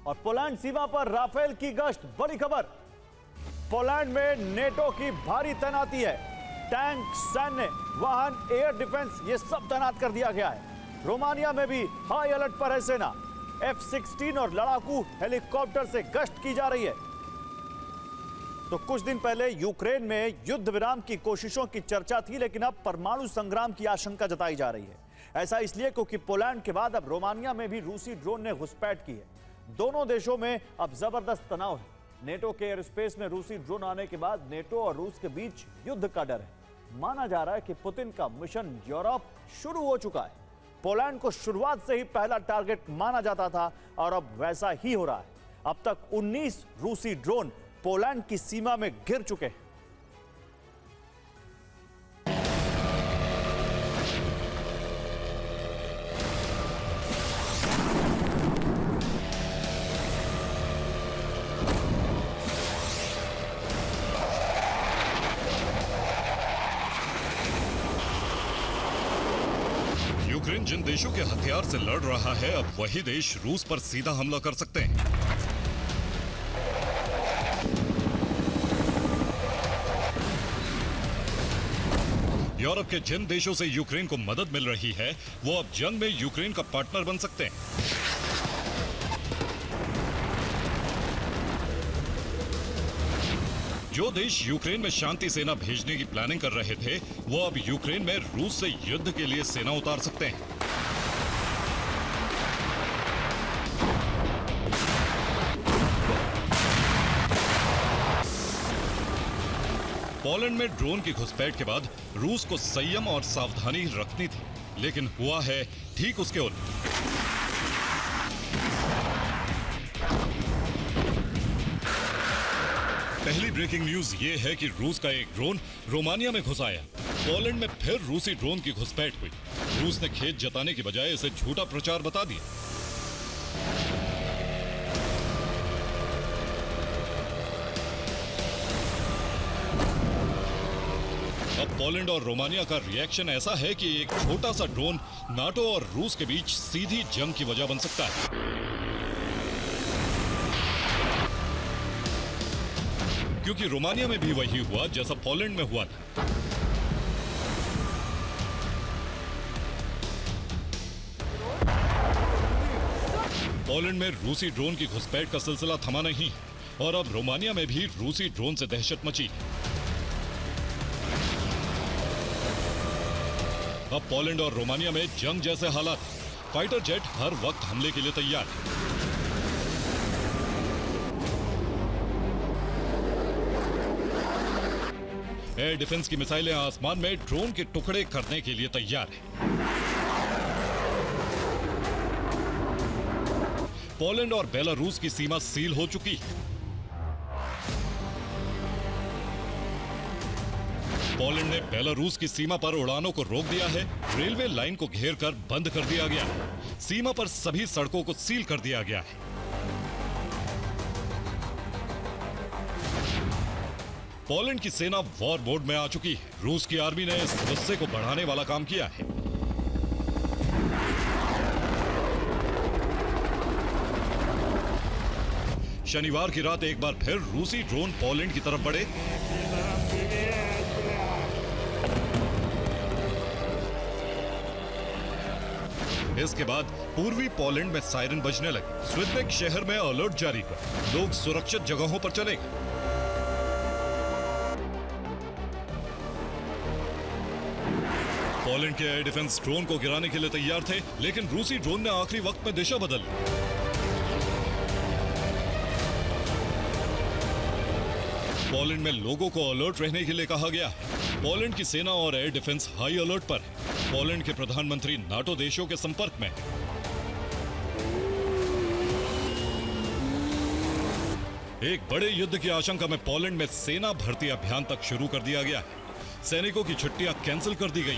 और पोलैंड सीमा पर राफेल की गश्त, बड़ी खबर। पोलैंड में नेटो की भारी तैनाती है। टैंक, सैन्य वाहन, एयर डिफेंस, ये सब तैनात कर दिया गया है। रोमानिया में भी हाई अलर्ट पर है सेना। F-16 और लड़ाकू हेलीकॉप्टर से गश्त की जा रही है। तो कुछ दिन पहले यूक्रेन में युद्ध विराम की कोशिशों की चर्चा थी, लेकिन अब परमाणु संग्राम की आशंका जताई जा रही है। ऐसा इसलिए क्योंकि पोलैंड के बाद अब रोमानिया में भी रूसी ड्रोन ने घुसपैठ की है। दोनों देशों में अब जबरदस्त तनाव है। नेटो के एयर स्पेस में रूसी ड्रोन आने के बाद नेटो और रूस के बीच युद्ध का डर है। माना जा रहा है कि पुतिन का मिशन यूरोप शुरू हो चुका है। पोलैंड को शुरुआत से ही पहला टारगेट माना जाता था और अब वैसा ही हो रहा है। अब तक 19 रूसी ड्रोन पोलैंड की सीमा में गिर चुके हैं। यूक्रेन जिन देशों के हथियार से लड़ रहा है, अब वही देश रूस पर सीधा हमला कर सकते हैं। यूरोप के जिन देशों से यूक्रेन को मदद मिल रही है, वो अब जंग में यूक्रेन का पार्टनर बन सकते हैं। जो देश यूक्रेन में शांति सेना भेजने की प्लानिंग कर रहे थे, वो अब यूक्रेन में रूस से युद्ध के लिए सेना उतार सकते हैं। पोलैंड में ड्रोन की घुसपैठ के बाद रूस को संयम और सावधानी रखनी थी, लेकिन हुआ है ठीक उसके उल्ट। पहली ब्रेकिंग न्यूज ये है कि रूस का एक ड्रोन रोमानिया में घुस आया। पोलैंड में फिर रूसी ड्रोन की घुसपैठ हुई। रूस ने खेद जताने की बजाय इसे झूठा प्रचार बता दिया। अब पोलैंड और रोमानिया का रिएक्शन ऐसा है कि एक छोटा सा ड्रोन नाटो और रूस के बीच सीधी जंग की वजह बन सकता है। क्योंकि रोमानिया में भी वही हुआ जैसा पोलैंड में हुआ था। पोलैंड में रूसी ड्रोन की घुसपैठ का सिलसिला थमा नहीं और अब रोमानिया में भी रूसी ड्रोन से दहशत मची। अब पोलैंड और रोमानिया में जंग जैसे हालात। फाइटर जेट हर वक्त हमले के लिए तैयार है। एयर डिफेंस की मिसाइलें आसमान में ड्रोन के टुकड़े करने के लिए तैयार है। पोलैंड और बेलारूस की सीमा सील हो चुकी है। पोलैंड ने बेलारूस की सीमा पर उड़ानों को रोक दिया है। रेलवे लाइन को घेर कर बंद कर दिया गया है। सीमा पर सभी सड़कों को सील कर दिया गया है। पोलैंड की सेना वॉर मोड में आ चुकी है। रूस की आर्मी ने इस गुस्से को बढ़ाने वाला काम किया है। शनिवार की रात एक बार फिर रूसी ड्रोन पोलैंड की तरफ बढ़े। इसके बाद पूर्वी पोलैंड में सायरन बजने लगे। स्विडबेक शहर में अलर्ट जारी कर लोग सुरक्षित जगहों पर चले गए। पोलैंड के एयर डिफेंस ड्रोन को गिराने के लिए तैयार थे, लेकिन रूसी ड्रोन ने आखिरी वक्त में दिशा बदल ली। पोलैंड में लोगों को अलर्ट रहने के लिए कहा गया है। पोलैंड की सेना और एयर डिफेंस हाई अलर्ट पर है। पोलैंड के प्रधानमंत्री नाटो देशों के संपर्क में है। एक बड़े युद्ध की आशंका में पोलैंड में सेना भर्ती अभियान तक शुरू कर दिया गया है। सैनिकों की छुट्टियां कैंसिल कर दी गई।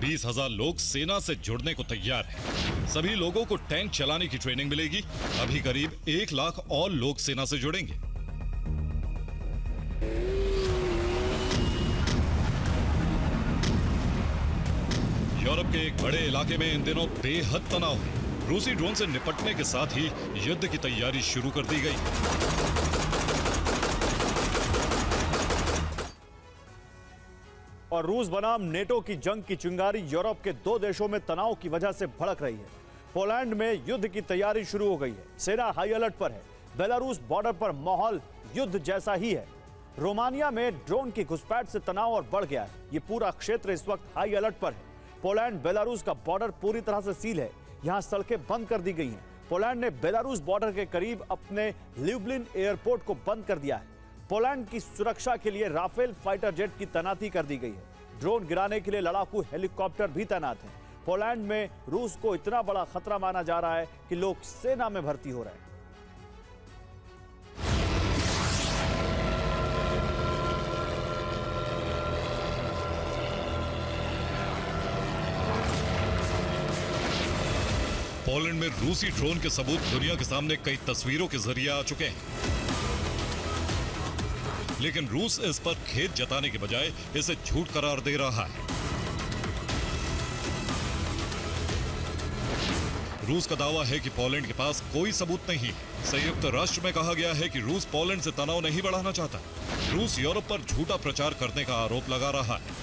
20,000 लोग सेना से जुड़ने को तैयार हैं। सभी लोगों को टैंक चलाने की ट्रेनिंग मिलेगी। अभी करीब 1 लाख और लोग सेना से जुड़ेंगे। यूरोप के एक बड़े इलाके में इन दिनों बेहद तनाव है। रूसी ड्रोन से निपटने के साथ ही युद्ध की तैयारी शुरू कर दी गई। और रूस बनाम नेटो की जंग की चिंगारी यूरोप के दो देशों में तनाव की वजह से भड़क रही है। पोलैंड में युद्ध की तैयारी शुरू हो गई है। सेना हाई अलर्ट पर है। बेलारूस बॉर्डर पर माहौल युद्ध जैसा ही है। रोमानिया में ड्रोन की घुसपैठ से तनाव और बढ़ गया है। ये पूरा क्षेत्र इस वक्त हाई अलर्ट पर है। पोलैंड बेलारूस का बॉर्डर पूरी तरह से सील है। यहां सड़कें बंद कर दी गई हैं। पोलैंड ने बेलारूस बॉर्डर के करीब अपने ल्यूब्लिन एयरपोर्ट को बंद कर दिया है। पोलैंड की सुरक्षा के लिए राफेल फाइटर जेट की तैनाती कर दी गई है। ड्रोन गिराने के लिए लड़ाकू हेलीकॉप्टर भी तैनात हैं। पोलैंड में रूस को इतना बड़ा खतरा माना जा रहा है कि लोग सेना में भर्ती हो रहे हैं। पोलैंड में रूसी ड्रोन के सबूत दुनिया के सामने कई तस्वीरों के जरिए आ चुके हैं, लेकिन रूस इस पर खेद जताने के बजाय इसे झूठ करार दे रहा है। रूस का दावा है कि पोलैंड के पास कोई सबूत नहीं है। संयुक्त राष्ट्र में कहा गया है कि रूस पोलैंड से तनाव नहीं बढ़ाना चाहता। रूस यूरोप पर झूठा प्रचार करने का आरोप लगा रहा है।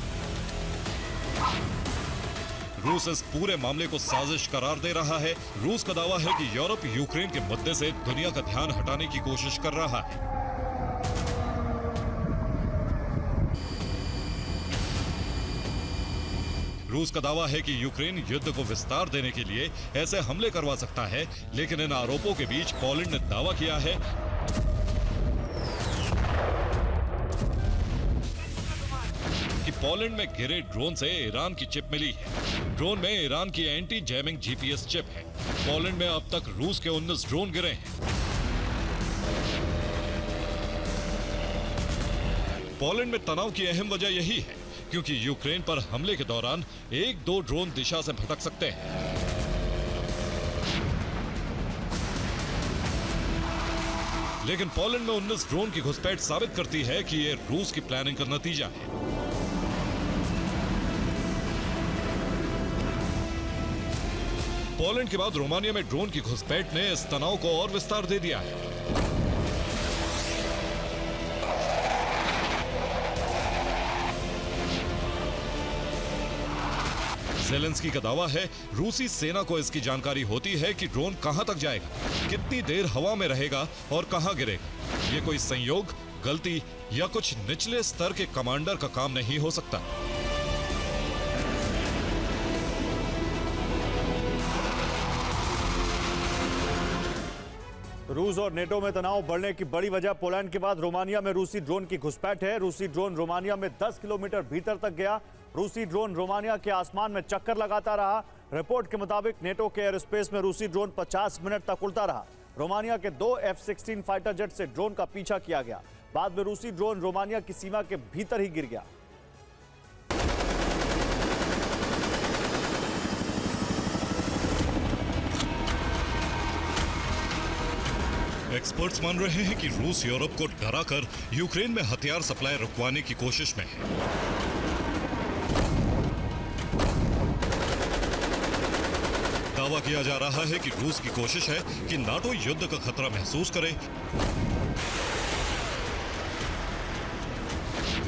रूस इस पूरे मामले को साजिश करार दे रहा है। रूस का दावा है कि यूरोप यूक्रेन के मुद्दे से दुनिया का ध्यान हटाने की कोशिश कर रहा है। रूस का दावा है कि यूक्रेन युद्ध को विस्तार देने के लिए ऐसे हमले करवा सकता है, लेकिन इन आरोपों के बीच पोलैंड ने दावा किया है कि पोलैंड में गिरे ड्रोन से ईरान की चिप मिली है। ड्रोन में ईरान की एंटी जैमिंग जीपीएस चिप है। पोलैंड में अब तक रूस के 19 ड्रोन गिरे हैं। पोलैंड में तनाव की अहम वजह यही है क्योंकि यूक्रेन पर हमले के दौरान 1-2 ड्रोन दिशा से भटक सकते हैं। लेकिन पोलैंड में 19 ड्रोन की घुसपैठ साबित करती है कि यह रूस की प्लानिंग का नतीजा है। पोलैंड के बाद रोमानिया में ड्रोन की घुसपैठ ने इस तनाव को और विस्तार दे दिया है। ज़ेलेंस्की का दावा है रूसी सेना को इसकी जानकारी होती है कि ड्रोन कहां तक जाएगा, कितनी देर हवा में रहेगा और कहां गिरेगा। ये कोई संयोग, गलती या कुछ निचले स्तर के कमांडर का काम नहीं हो सकता। रूस और नेटो में तनाव बढ़ने की बड़ी वजह पोलैंड के बाद रोमानिया में रूसी ड्रोन की घुसपैठ है। रूसी ड्रोन रोमानिया में 10 किलोमीटर भीतर तक गया। रूसी ड्रोन रोमानिया के आसमान में चक्कर लगाता रहा। रिपोर्ट के मुताबिक नेटो के एयर स्पेस में रूसी ड्रोन 50 मिनट तक उड़ता रहा। रोमानिया के 2 F-16 फाइटर जेट से ड्रोन का पीछा किया गया। बाद में रूसी ड्रोन रोमानिया की सीमा के भीतर ही गिर गया। एक्सपर्ट्स मान रहे हैं कि रूस यूरोप को डराकर यूक्रेन में हथियार सप्लाई रुकवाने की कोशिश में है। दावा किया जा रहा है कि रूस की कोशिश है कि नाटो युद्ध का खतरा महसूस करे।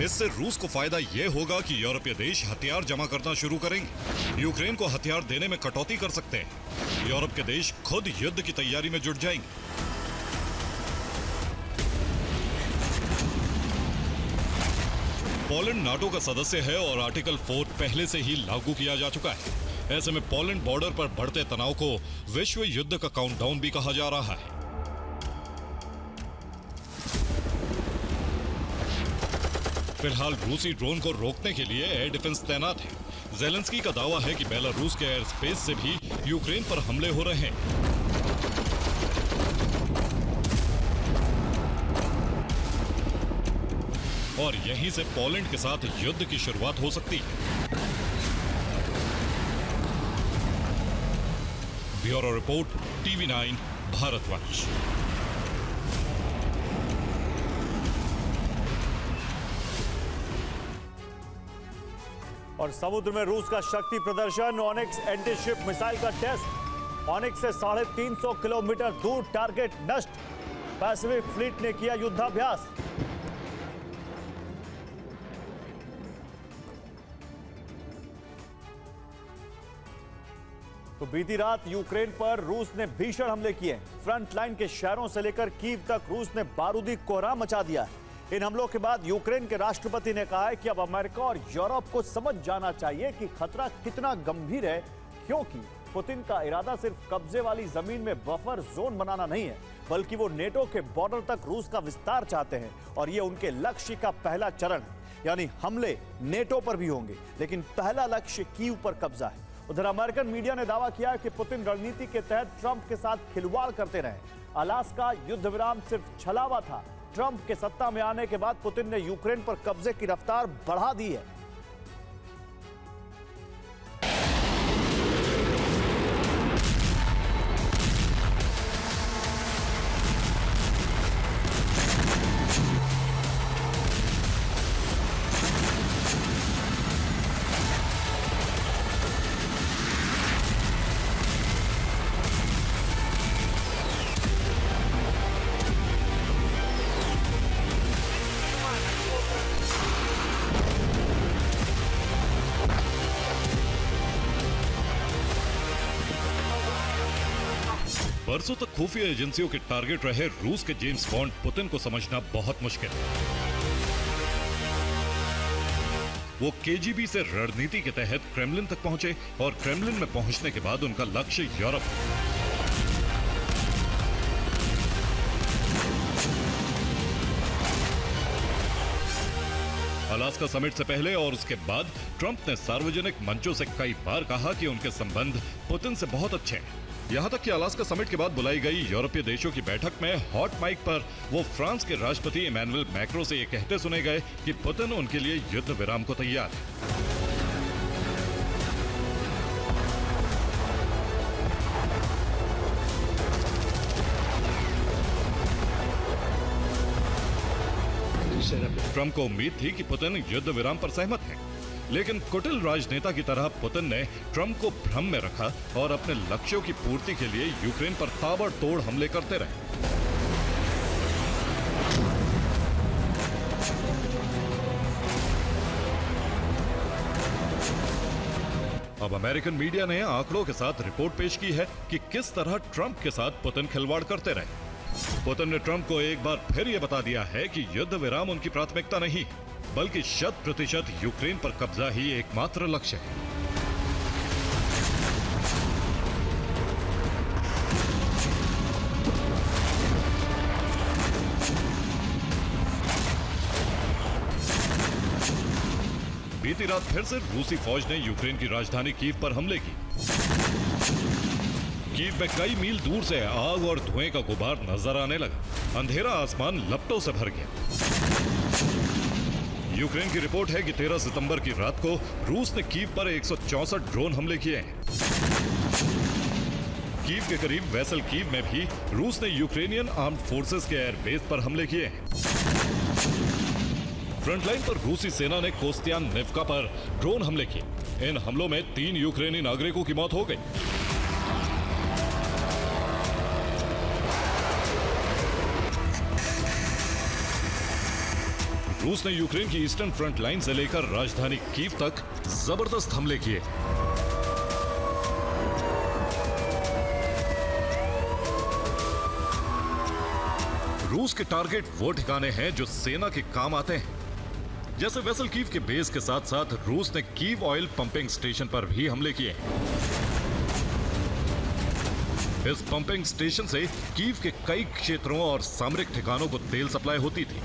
इससे रूस को फायदा यह होगा कि यूरोपीय देश हथियार जमा करना शुरू करेंगे। यूक्रेन को हथियार देने में कटौती कर सकते हैं। यूरोप के देश खुद युद्ध की तैयारी में जुट जाएंगे। पोलैंड नाटो का सदस्य है और आर्टिकल 4 पहले से ही लागू किया जा चुका है। ऐसे में पोलैंड बॉर्डर पर बढ़ते तनाव को विश्व युद्ध का काउंटडाउन भी कहा जा रहा है। फिलहाल रूसी ड्रोन को रोकने के लिए एयर डिफेंस तैनात है। ज़ेलेंस्की का दावा है कि बेलारूस के एयर स्पेस से भी यूक्रेन पर हमले हो रहे हैं। और यहीं से पोलैंड के साथ युद्ध की शुरुआत हो सकती है। Bureau report, TV9 भारतवंश। और समुद्र में रूस का शक्ति प्रदर्शन, ऑनिक्स एंटी शिप मिसाइल का टेस्ट। ऑनिक्स से 350 किलोमीटर दूर टारगेट नष्ट। पैसिफिक फ्लीट ने किया युद्धाभ्यास। तो बीती रात यूक्रेन पर रूस ने भीषण हमले किए। फ्रंट लाइन के शहरों से लेकर कीव तक रूस ने बारूदी कोहराम मचा दिया है। इन हमलों के बाद यूक्रेन के राष्ट्रपति ने कहा है कि अब अमेरिका और यूरोप को समझ जाना चाहिए कि खतरा कितना गंभीर है, क्योंकि पुतिन का इरादा सिर्फ कब्जे वाली जमीन में बफर जोन बनाना नहीं है, बल्कि वो नेटो के बॉर्डर तक रूस का विस्तार चाहते हैं और ये उनके लक्ष्य का पहला चरण है। यानी हमले नेटो पर भी होंगे, लेकिन पहला लक्ष्य कीव पर कब्जा है। उधर अमेरिकन मीडिया ने दावा किया कि पुतिन रणनीति के तहत ट्रंप के साथ खिलवाड़ करते रहे। अलास्का युद्ध विराम सिर्फ छलावा था। ट्रंप के सत्ता में आने के बाद पुतिन ने यूक्रेन पर कब्जे की रफ्तार बढ़ा दी है। बरसों तक खुफिया एजेंसियों के टारगेट रहे रूस के जेम्स बॉन्ड पुतिन को समझना बहुत मुश्किल है। वो केजीबी से रणनीति के तहत क्रेमलिन तक पहुंचे और क्रेमलिन में पहुंचने के बाद उनका लक्ष्य यूरोप। अलास्का समिट से पहले और उसके बाद ट्रंप ने सार्वजनिक मंचों से कई बार कहा कि उनके संबंध पुतिन से बहुत अच्छे हैं। यहां तक कि अलास्का समिट के बाद बुलाई गई यूरोपीय देशों की बैठक में हॉट माइक पर वो फ्रांस के राष्ट्रपति इमैनुअल मैक्रों से ये कहते सुने गए कि पुतिन उनके लिए युद्ध विराम को तैयार है। ट्रंप को उम्मीद थी कि पुतिन युद्ध विराम पर सहमत हैं, लेकिन कुटिल राजनेता की तरह पुतिन ने ट्रंप को भ्रम में रखा और अपने लक्ष्यों की पूर्ति के लिए यूक्रेन पर ताबड़तोड़ हमले करते रहे। अब अमेरिकन मीडिया ने आंकड़ों के साथ रिपोर्ट पेश की है कि किस तरह ट्रंप के साथ पुतिन खिलवाड़ करते रहे। पुतिन ने ट्रंप को एक बार फिर यह बता दिया है कि युद्ध विराम उनकी प्राथमिकता नहीं, बल्कि 100% यूक्रेन पर कब्जा ही एकमात्र लक्ष्य है। बीती रात फिर से रूसी फौज ने यूक्रेन की राजधानी कीव पर हमले की। कीव में कई मील दूर से आग और धुएं का गुबार नजर आने लगा। अंधेरा आसमान लपटों से भर गया। यूक्रेन की रिपोर्ट है कि 13 सितंबर की रात को रूस ने कीव पर 164 ड्रोन हमले किए हैं। कीव के करीब वेसल कीव में भी रूस ने यूक्रेनियन आर्म्ड फोर्सेस के एयरबेस पर हमले किए हैं। फ्रंटलाइन पर रूसी सेना ने कोस्तियान निफ्का पर ड्रोन हमले किए। इन हमलों में 3 यूक्रेनी नागरिकों की मौत हो गई। रूस ने यूक्रेन की ईस्टर्न फ्रंट लाइन से लेकर राजधानी कीव तक जबरदस्त हमले किए। रूस के टारगेट वो ठिकाने हैं जो सेना के काम आते हैं, जैसे वेसल कीव के बेस के साथ साथ रूस ने कीव ऑयल पंपिंग स्टेशन पर भी हमले किए। इस पंपिंग स्टेशन से कीव के कई क्षेत्रों और सामरिक ठिकानों को तेल सप्लाई होती थी।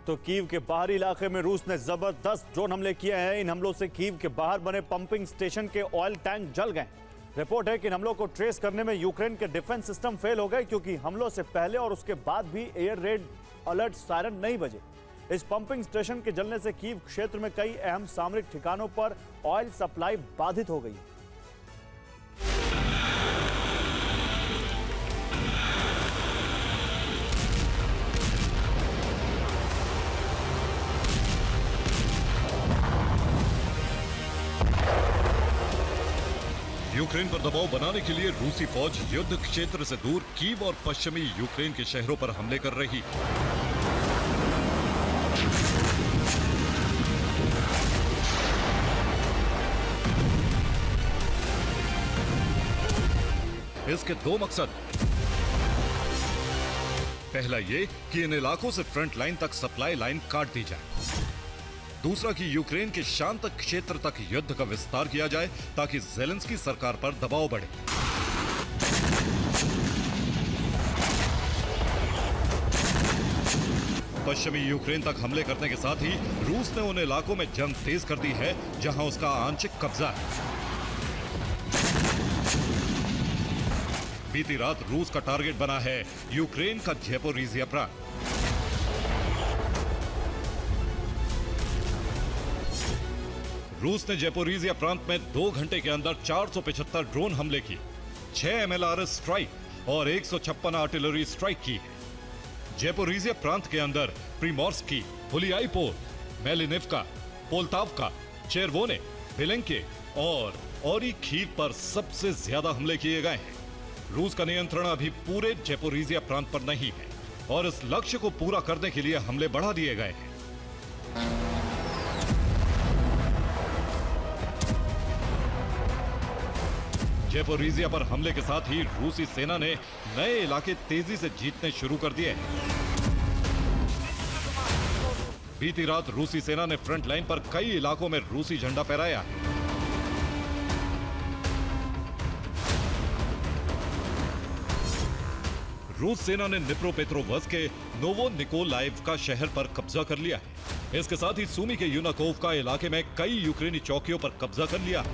तो कीव के बाहरी इलाके में रूस ने जबरदस्त ड्रोन हमले किए हैं। इन हमलों से कीव के बाहर बने पंपिंग स्टेशन के ऑयल टैंक जल गए। रिपोर्ट है कि इन हमलों को ट्रेस करने में यूक्रेन के डिफेंस सिस्टम फेल हो गए, क्योंकि हमलों से पहले और उसके बाद भी एयर रेड अलर्ट सायरन नहीं बजे। इस पंपिंग स्टेशन के जलने से कीव क्षेत्र में कई अहम सामरिक ठिकानों पर ऑयल सप्लाई बाधित हो गई। यूक्रेन पर दबाव बनाने के लिए रूसी फौज युद्ध क्षेत्र से दूर कीव और पश्चिमी यूक्रेन के शहरों पर हमले कर रही। इसके दो मकसद। पहला ये कि इन इलाकों से फ्रंट लाइन तक सप्लाई लाइन काट दी जाए। दूसरा कि यूक्रेन के शांत क्षेत्र तक युद्ध का विस्तार किया जाए ताकि ज़ेलेंस्की सरकार पर दबाव बढ़े। पश्चिमी यूक्रेन तक हमले करने के साथ ही रूस ने उन इलाकों में जंग तेज कर दी है जहां उसका आंशिक कब्जा है। बीती रात रूस का टारगेट बना है यूक्रेन का ज़ेपोरिज़िया प्रांत। रूस ने ज़ेपोरिज़िया प्रांत में 2 घंटे के अंदर 475 ड्रोन हमले किए, 6 MLRS स्ट्राइक और 156 आर्टिलरी स्ट्राइक की। ज़ेपोरिज़िया प्रांत के अंदर प्रिमोर्स्की, हुलियाईपोल, मेलिनिवका, पोल्टावका, चेरवोने, विलेंके और ओरिखीव पर सबसे ज्यादा हमले किए गए हैं। रूस का नियंत्रण अभी पूरे ज़ेपोरिज़िया प्रांत पर नहीं है और इस लक्ष्य को पूरा करने के लिए हमले बढ़ा दिए गए हैं। ज़ेपोरिज़िया पर हमले के साथ ही रूसी सेना ने नए इलाके तेजी से जीतने शुरू कर दिए। बीती रात रूसी सेना ने फ्रंट लाइन पर कई इलाकों में रूसी झंडा फहराया। रूस सेना ने निप्रोपेट्रोवस्क के नोवोनिकोलाइव का शहर पर कब्जा कर लिया है। इसके साथ ही सूमी के यूनाकोवका इलाके में कई यूक्रेनी चौकियों पर कब्जा कर लिया।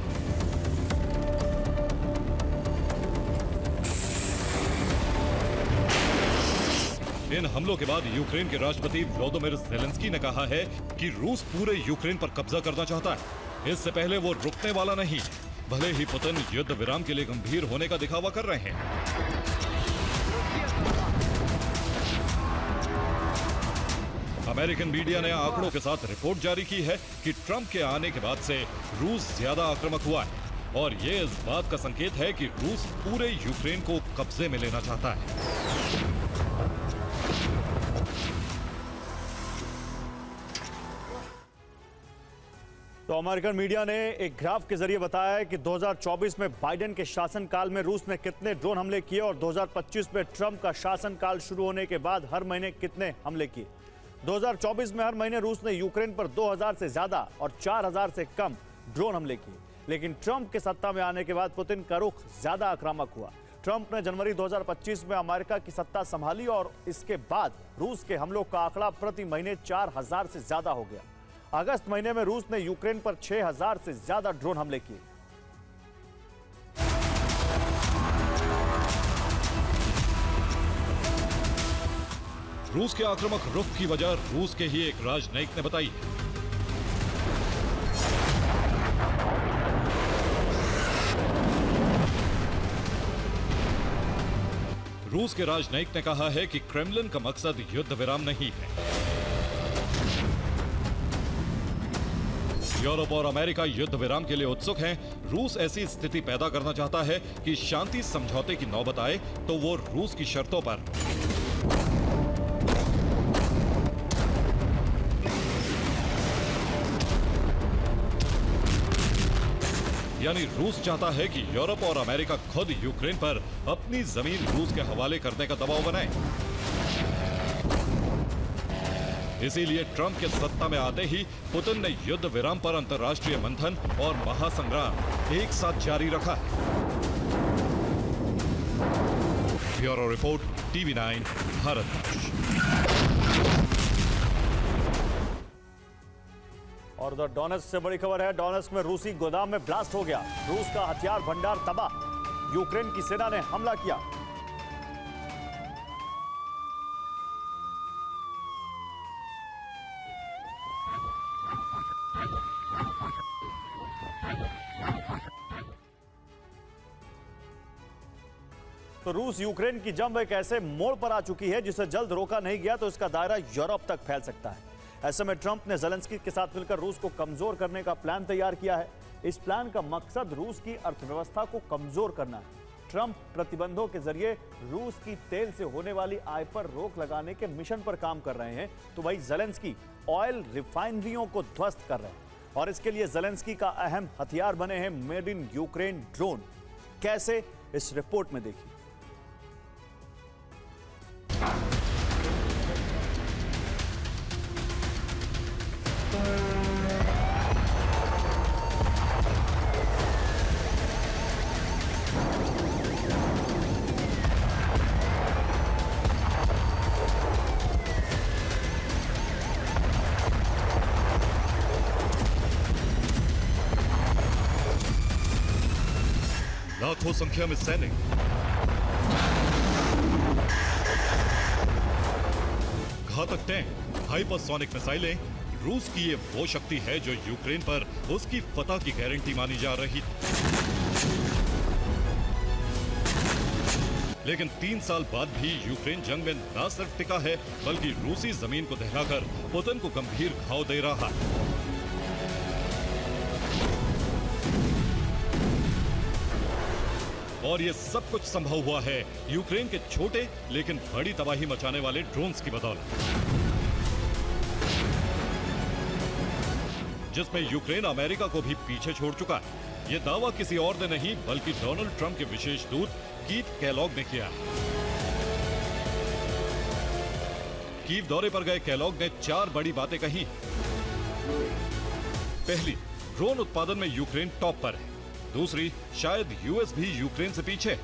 इन हमलों के बाद यूक्रेन के राष्ट्रपति व्लादिमीर ज़ेलेंस्की ने कहा है कि रूस पूरे यूक्रेन पर कब्जा करना चाहता है। इससे पहले वो रुकने वाला नहीं, भले ही पुतिन युद्ध विराम के लिए गंभीर होने का दिखावा कर रहे हैं। अमेरिकन मीडिया ने आंकड़ों के साथ रिपोर्ट जारी की है कि ट्रंप के आने के बाद से रूस ज्यादा आक्रामक हुआ है और ये इस बात का संकेत है कि रूस पूरे यूक्रेन को कब्जे में लेना चाहता है। तो अमेरिकन मीडिया ने एक ग्राफ के जरिए बताया है कि 2024 में बाइडेन के शासनकाल में रूस ने कितने ड्रोन हमले किए और 2025 में ट्रंप का शासनकाल शुरू होने के बाद हर महीने कितने हमले किए। 2024 में हर महीने रूस ने यूक्रेन पर 2000 से ज्यादा और 4000 से कम ड्रोन हमले किए, लेकिन ट्रंप के सत्ता में आने के बाद पुतिन का रुख ज्यादा आक्रामक हुआ। ट्रंप ने जनवरी 2025 में अमेरिका की सत्ता संभाली और इसके बाद रूस के हमलों का आंकड़ा प्रति महीने 4000 से ज्यादा हो गया। अगस्त महीने में रूस ने यूक्रेन पर 6000 से ज्यादा ड्रोन हमले किए। रूस के आक्रामक रुख की वजह रूस के ही एक राजनयिक ने बताई है। रूस के राजनयिक ने कहा है कि क्रेमलिन का मकसद युद्ध विराम नहीं है। यूरोप और अमेरिका युद्ध विराम के लिए उत्सुक हैं। रूस ऐसी स्थिति पैदा करना चाहता है कि शांति समझौते की नौबत आए तो वो रूस की शर्तों पर। यानी रूस चाहता है कि यूरोप और अमेरिका खुद यूक्रेन पर अपनी जमीन रूस के हवाले करने का दबाव बनाए। इसीलिए ट्रंप के सत्ता में आते ही पुतिन ने युद्ध विराम पर अंतर्राष्ट्रीय मंथन और महासंग्राम एक साथ जारी रखा है। Bureau report, TV9 Bharat. और उधर डोनेट्स्क से बड़ी खबर है। डोनेट्स्क में रूसी गोदाम में ब्लास्ट हो गया। रूस का हथियार भंडार तबाह। यूक्रेन की सेना ने हमला किया। तो रूस यूक्रेन की जंग एक ऐसे मोड़ पर आ चुकी है जिसे जल्द रोका नहीं गया तो इसका दायरा यूरोप तक फैल सकता है। ऐसे में ट्रंप ने ज़ेलेंस्की के साथ मिलकर रूस को कमजोर करने का प्लान तैयार किया है। इस प्लान का मकसद रूस की अर्थव्यवस्था को कमजोर करना है। ट्रंप प्रतिबंधों के जरिए रूस की तेल से होने वाली आय पर रोक लगाने के मिशन पर काम कर रहे हैं, तो वही ज़ेलेंस्की ऑयल रिफाइनरियों को ध्वस्त कर रहे हैं। और इसके लिए ज़ेलेंस्की का अहम हथियार बने हैं मेड इन यूक्रेन ड्रोन। कैसे, इस रिपोर्ट में देखिए। लाखों संख्या में सैनिक, घातक टैंक, हाइपरसोनिक मिसाइलें, रूस की ये वो शक्ति है जो यूक्रेन पर उसकी फतह की गारंटी मानी जा रही थी। लेकिन 3 साल बाद भी यूक्रेन जंग में न सिर्फ टिका है, बल्कि रूसी जमीन को दहलाकर पुतिन को गंभीर घाव दे रहा है। और ये सब कुछ संभव हुआ है यूक्रेन के छोटे लेकिन बड़ी तबाही मचाने वाले ड्रोन्स की बदौलत, जिसमें यूक्रेन अमेरिका को भी पीछे छोड़ चुका है। ये दावा किसी और ने नहीं बल्कि डोनाल्ड ट्रंप के विशेष दूत कीथ केलॉग ने किया है। कीव दौरे पर गए केलॉग ने 4 बड़ी बातें कही। पहली, ड्रोन उत्पादन में यूक्रेन टॉप पर है। दूसरी, शायद यूएस भी यूक्रेन से पीछे।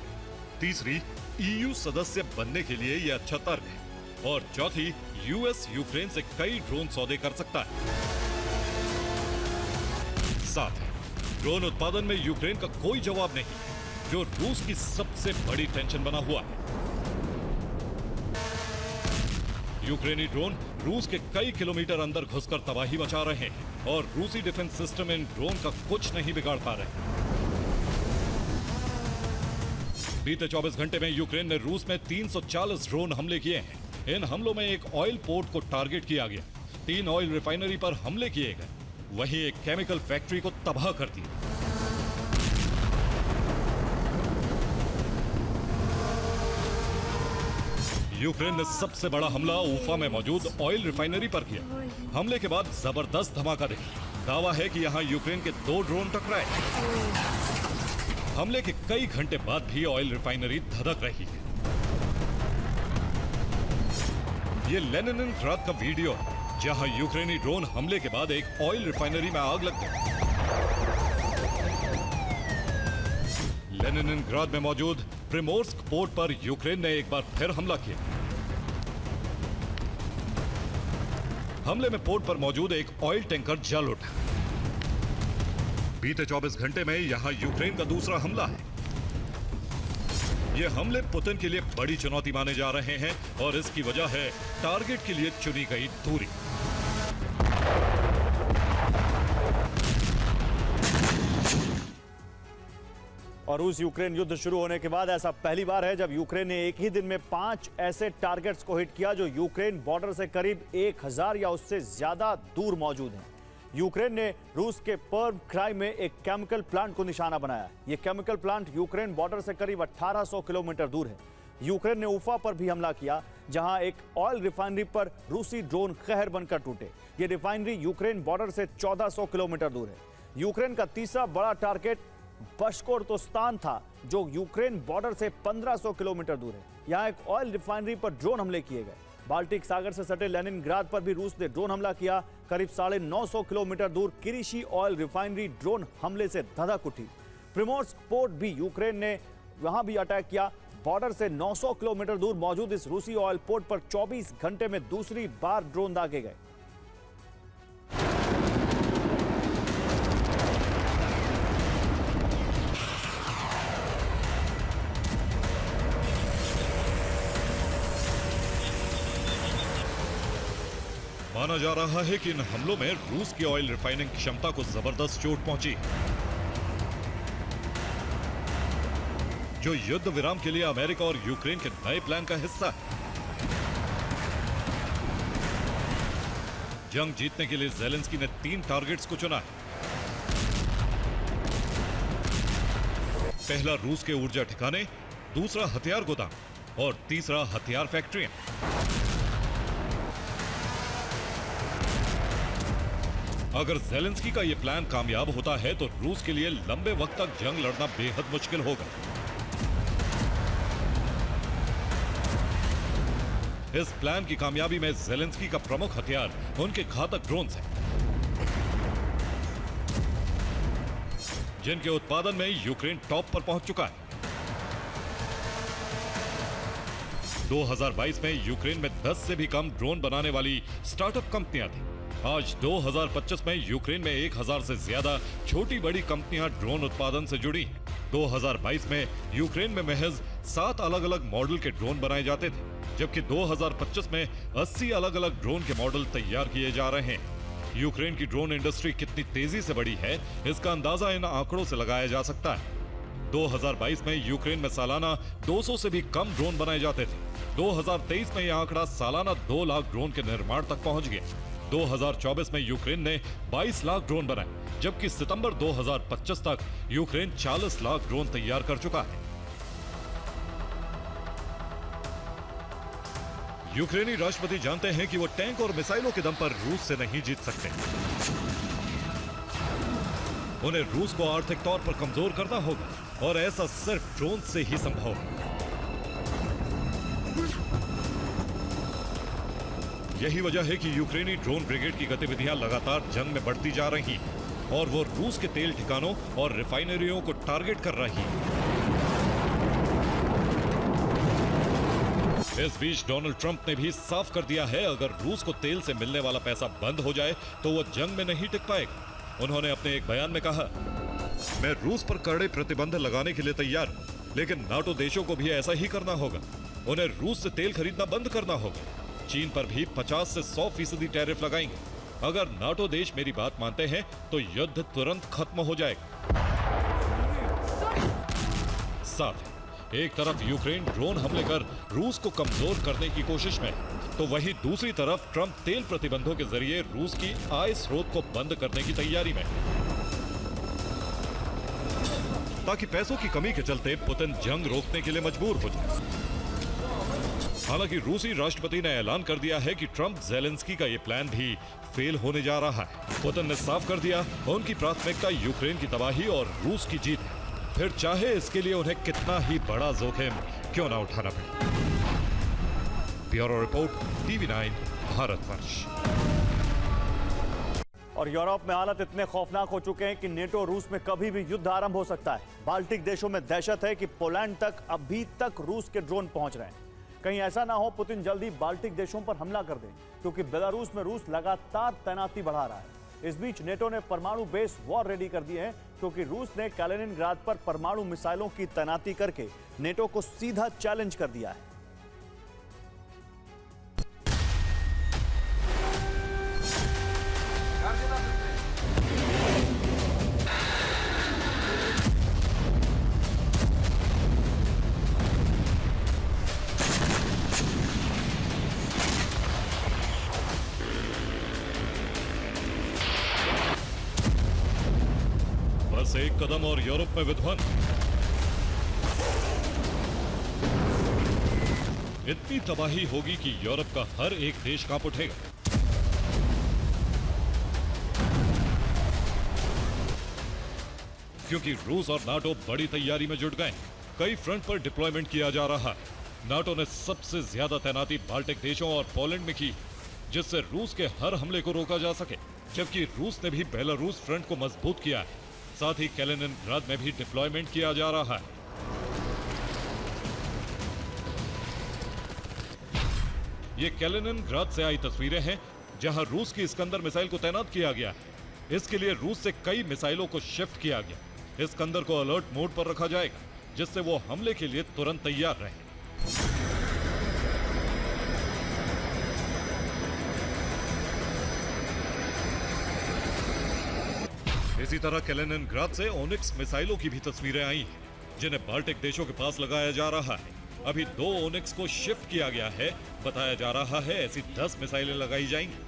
तीसरी, ईयू सदस्य बनने के लिए यह अच्छा तर्क है। और चौथी, यूएस यूक्रेन से कई ड्रोन सौदे कर सकता है। साथ है, ड्रोन उत्पादन में यूक्रेन का कोई जवाब नहीं, जो रूस की सबसे बड़ी टेंशन बना हुआ है। यूक्रेनी ड्रोन रूस के कई किलोमीटर अंदर घुसकर तबाही मचा रहे हैं और रूसी डिफेंस सिस्टम इन ड्रोन का कुछ नहीं बिगाड़ पा रहे। बीते 24 घंटे में यूक्रेन ने रूस में 340 ड्रोन हमले किए हैं। इन हमलों में एक ऑयल पोर्ट को टारगेट किया गया, 3 ऑयल रिफाइनरी पर हमले किए गए, वहीं एक केमिकल फैक्ट्री को तबाह कर दिया। यूक्रेन ने सबसे बड़ा हमला उफा में मौजूद ऑयल रिफाइनरी पर किया। हमले के बाद जबरदस्त धमाका दिखा। दावा है कि यहां यूक्रेन के 2 ड्रोन टकराए। हमले के कई घंटे बाद भी ऑयल रिफाइनरी धधक रही है। ये लेनिनग्राद का वीडियो है, जहां यूक्रेनी ड्रोन हमले के बाद एक ऑयल रिफाइनरी में आग लग गई। लेनिनग्राद में मौजूद प्रिमोर्स्क पोर्ट पर यूक्रेन ने एक बार फिर हमला किया। हमले में पोर्ट पर मौजूद एक ऑयल टैंकर जल उठा। बीते 24 घंटे में यहां यूक्रेन का दूसरा हमला है। ये हमले पुतिन के लिए बड़ी चुनौती माने जा रहे हैं और इसकी वजह है टारगेट के लिए चुनी गई दूरी। और रूस यूक्रेन युद्ध शुरू होने के बाद ऐसा पहली बार है जब यूक्रेन ने एक ही दिन में 5 ऐसे टारगेट्स को हिट किया जो यूक्रेन बॉर्डर से करीब 1000 या उससे ज्यादा दूर मौजूद हैं। यूक्रेन ने रूस के पर्व क्राई में एक केमिकल प्लांट को निशाना बनाया। यह केमिकल प्लांट यूक्रेन बॉर्डर से करीब 1800 किलोमीटर दूर है। यूक्रेन ने उफा पर भी हमला किया, जहां एक ऑयल रिफाइनरी पर रूसी ड्रोन कहर बनकर टूटे। यह रिफाइनरी यूक्रेन बॉर्डर से 1400 किलोमीटर दूर है। यूक्रेन का तीसरा बड़ा टारगेट बशकोर्तोस्तान था, जो यूक्रेन बॉर्डर से 1500 किलोमीटर दूर है। यहां एक ऑयल रिफाइनरी पर ड्रोन हमले किए गए। बाल्टिक सागर से सटे लेनिनग्राद पर भी रूस ने ड्रोन हमला किया। करीब 950 किलोमीटर दूर किरीशी ऑयल रिफाइनरी ड्रोन हमले से धधक उठी। प्रिमोर्स्क पोर्ट भी यूक्रेन ने वहां भी अटैक किया। बॉर्डर से 900 किलोमीटर दूर मौजूद इस रूसी ऑयल पोर्ट पर 24 घंटे में दूसरी बार ड्रोन दागे गए। माना जा रहा है कि इन हमलों में रूस की ऑयल रिफाइनिंग क्षमता को जबरदस्त चोट पहुंची, जो युद्ध विराम के लिए अमेरिका और यूक्रेन के नए प्लान का हिस्सा है। जंग जीतने के लिए ज़ेलेंस्की ने 3 टारगेट्स को चुना है। पहला रूस के ऊर्जा ठिकाने, दूसरा हथियार गोदाम और तीसरा हथियार फैक्ट्रियां। अगर ज़ेलेंस्की का यह प्लान कामयाब होता है तो रूस के लिए लंबे वक्त तक जंग लड़ना बेहद मुश्किल होगा। इस प्लान की कामयाबी में ज़ेलेंस्की का प्रमुख हथियार उनके घातक ड्रोन्स हैं, जिनके उत्पादन में यूक्रेन टॉप पर पहुंच चुका है। 2022 में यूक्रेन में 10 से भी कम ड्रोन बनाने वाली स्टार्टअप कंपनियां थी। आज 2025 में यूक्रेन में 1000 से ज्यादा छोटी बड़ी कंपनियां ड्रोन उत्पादन से जुड़ी हैं। 2022 में यूक्रेन में महज 7 अलग अलग मॉडल के ड्रोन बनाए जाते थे, जबकि 2025 में 80 अलग अलग ड्रोन के मॉडल तैयार किए जा रहे हैं। यूक्रेन की ड्रोन इंडस्ट्री कितनी तेजी से बढ़ी है, इसका अंदाजा इन आंकड़ों से लगाया जा सकता है। 2022 में यूक्रेन में सालाना 200 से भी कम ड्रोन बनाए जाते थे। 2023 में यह आंकड़ा सालाना 2 लाख ड्रोन के निर्माण तक पहुंच गया। 2024 में यूक्रेन ने 22 लाख ड्रोन बनाए, जबकि सितंबर 2025 तक यूक्रेन 40 लाख ड्रोन तैयार कर चुका है। यूक्रेनी राष्ट्रपति जानते हैं कि वो टैंक और मिसाइलों के दम पर रूस से नहीं जीत सकते। उन्हें रूस को आर्थिक तौर पर कमजोर करना होगा और ऐसा सिर्फ ड्रोन से ही संभव है। यही वजह है कि यूक्रेनी ड्रोन ब्रिगेड की गतिविधियां लगातार जंग में बढ़ती जा रही हैं और वो रूस के तेल ठिकानों और रिफाइनरियों को टारगेट कर रही है। इस बीच डोनाल्ड ट्रंप ने भी साफ कर दिया है, अगर रूस को तेल से मिलने वाला पैसा बंद हो जाए तो वो जंग में नहीं टिक पाएगा। उन्होंने अपने एक बयान में कहा, मैं रूस पर कड़े प्रतिबंध लगाने के लिए तैयार हूं, लेकिन नाटो देशों को भी ऐसा ही करना होगा। उन्हें रूस से तेल खरीदना बंद करना होगा। चीन पर भी 50 से 100% टैरिफ लगाएंगे। अगर नाटो देश मेरी बात मानते हैं तो युद्ध तुरंत खत्म हो जाएगा। साफ है, एक तरफ यूक्रेन ड्रोन हमले कर रूस को कमजोर करने की कोशिश में, तो वहीं दूसरी तरफ ट्रंप तेल प्रतिबंधों के जरिए रूस की आय स्रोत को बंद करने की तैयारी में, ताकि पैसों की कमी के चलते पुतिन जंग रोकने के लिए मजबूर हो जाए। हालांकि रूसी राष्ट्रपति ने ऐलान कर दिया है कि ट्रंप ज़ेलेंस्की का यह प्लान भी फेल होने जा रहा है। पुतिन ने साफ कर दिया, उनकी प्राथमिकता यूक्रेन की तबाही और रूस की जीत है, फिर चाहे इसके लिए उन्हें कितना ही बड़ा जोखिम क्यों ना उठाना पड़े। Bureau report, TV9 Bharatvarsh. और यूरोप में हालात इतने खौफनाक हो चुके हैं कि नेटो रूस में कभी भी युद्ध आरंभ हो सकता है। बाल्टिक देशों में दहशत है कि पोलैंड तक अभी तक रूस के ड्रोन पहुंच रहे हैं। कहीं ऐसा ना हो पुतिन जल्दी बाल्टिक देशों पर हमला कर दे, क्योंकि बेलारूस में रूस लगातार तैनाती बढ़ा रहा है। इस बीच नेटो ने परमाणु बेस वॉर रेडी कर दिए हैं, क्योंकि रूस ने कैलिनिनग्राड पर परमाणु मिसाइलों की तैनाती करके नेटो को सीधा चैलेंज कर दिया है। बस एक कदम और यूरोप में विध्वंस। इतनी तबाही होगी कि यूरोप का हर एक देश कांप उठेगा। क्योंकि रूस और नाटो बड़ी तैयारी में जुट गए। कई फ्रंट पर डिप्लॉयमेंट किया जा रहा है। नाटो ने सबसे ज्यादा तैनाती बाल्टिक देशों और पोलैंड में की, जिससे रूस के हर हमले को रोका जा सके। जबकि रूस ने भी बेलारूस फ्रंट को मजबूत किया है। साथ ही कैलिनिनग्राड में भी डिप्लॉयमेंट किया जा रहा है। ये कैलिनिनग्राड से आई तस्वीरें हैं, जहां रूस की इस्कंदर मिसाइल को तैनात किया गया है। इसके लिए रूस से कई मिसाइलों को शिफ्ट किया गया। इस्कंदर को अलर्ट मोड पर रखा जाएगा, जिससे वो हमले के लिए तुरंत तैयार रहे। इसी तरह कैलिनिनग्राड से ओनिक्स मिसाइलों की भी तस्वीरें आई हैं, जिन्हें बाल्टिक देशों के पास लगाया जा रहा है। अभी 2 ओनिक्स को शिफ्ट किया गया है। बताया जा रहा है ऐसी 10 मिसाइलें लगाई जाएंगी।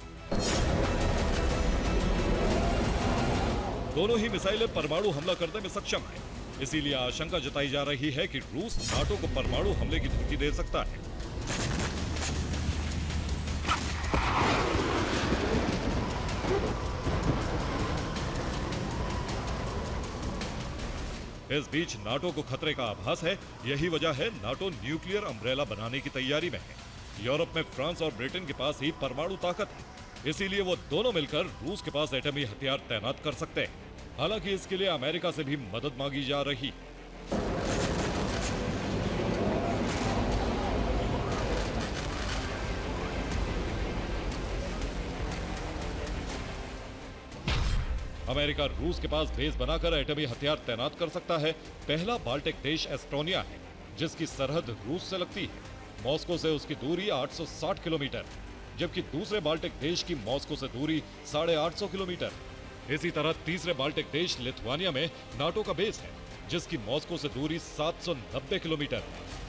दोनों ही मिसाइलें परमाणु हमला करने में सक्षम हैं। इसीलिए आशंका जताई जा रही है कि रूस नाटो को परमाणु हमले की धमकी दे सकता है। इस बीच नाटो को खतरे का आभास है। यही वजह है नाटो न्यूक्लियर अम्ब्रेला बनाने की तैयारी में है। यूरोप में फ्रांस और ब्रिटेन के पास ही परमाणु ताकत है, इसीलिए वो दोनों मिलकर रूस के पास एटमी हथियार तैनात कर सकते हैं। हालांकि इसके लिए अमेरिका से भी मदद मांगी जा रही है। अमेरिका रूस के पास बेस बनाकर एटमी हथियार तैनात कर सकता है। पहला बाल्टिक देश एस्टोनिया है, जिसकी सरहद रूस से लगती है। मॉस्को से उसकी दूरी 860 किलोमीटर, जबकि दूसरे बाल्टिक देश की मॉस्को से दूरी 850 किलोमीटर। इसी तरह तीसरे बाल्टिक देश लिथुआनिया में नाटो का बेस है, जिसकी मॉस्को से दूरी 790 किलोमीटर।